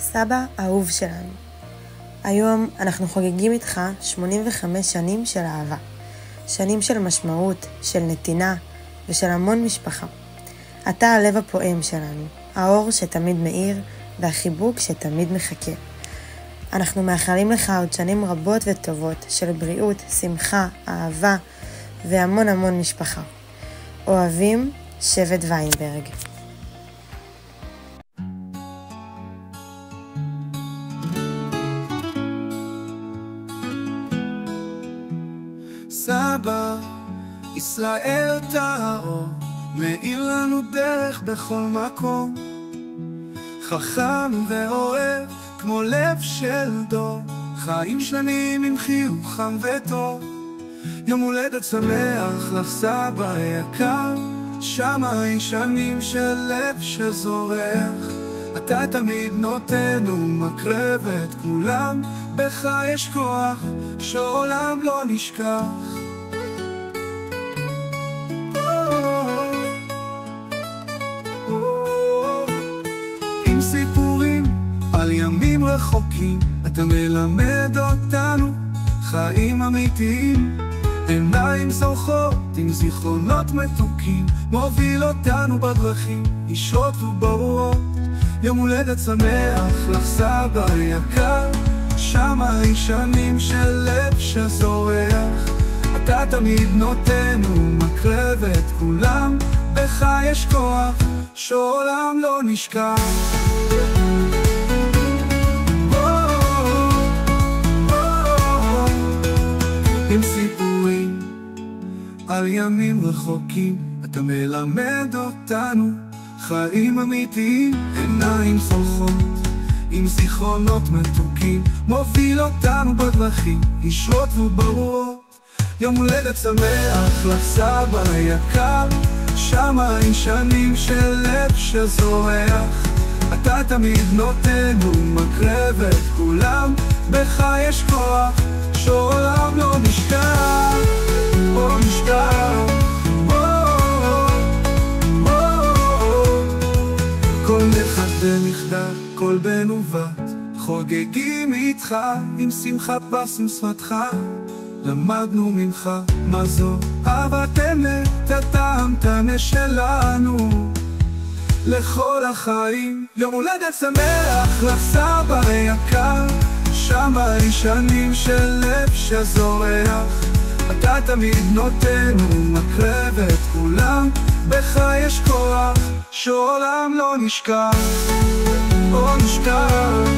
סבא אהוב שלנו. היום אנחנו חוגגים איתך 85 שנים של אהבה. שנים של משמעות, של נתינה ושל המון משפחה. אתה הלב הפועם שלנו, האור שתמיד מאיר והחיבוק שתמיד מחכה. אנחנו מאחלים לך עוד שנים רבות וטובות של בריאות, שמחה, אהבה והמון המון משפחה. אוהבים, שבט ויינברג. סבא, ישראל טהור, מאיר לנו דרך בכל מקום. חכם ואוהב, כמו לב של דור, חיים שלמים עם חיוך חם וטוב. יום הולדת שמח לך סבא יקר, שמיים שנים של לב שזורח. אתה תמיד נותן ומקרב את כולם, בך יש כוח שעולם לא נשכח. עם סיפורים על ימים רחוקים, אתה מלמד אותנו חיים אמיתיים. עיניים זוכות עם זיכרונות מתוקים, מוביל אותנו בדרכים ישרות וברורות. יום הולדת שמח לך סבא יקר, שמיים שנים של לב שזורח. אתה תמיד נותן ומקרב את כולם, בך יש כוח שעולם לא נשכח. עם סיפורים על ימים רחוקים, אתה מלמד אותנו חיים אמיתיים. עיניים סולחות עם זיכרונות מתוקים, מוביל אותנו בדרכים ישרות וברורות. יום הולדת שמח לך סבא יקר, שמיים שנים של לב שזורח. אתה תמיד נותן ומקרב את כולם, בך יש כוח שעולם לא נשכח. לא נשכח. כל נכד ונכדה, כל בן ובת, חוגגים איתך עם שמחה בשם שפתך. למדנו ממך מה זו אהבת אמת, אתה המתנה שלנו לכל החיים. יום הולדת שמח לך סבא יקר, שמיים שנים של לב שזורח. אתה תמיד נותן ומקרב את כולם, בך יש כוח שעולם לא נשכח. לא נשכח.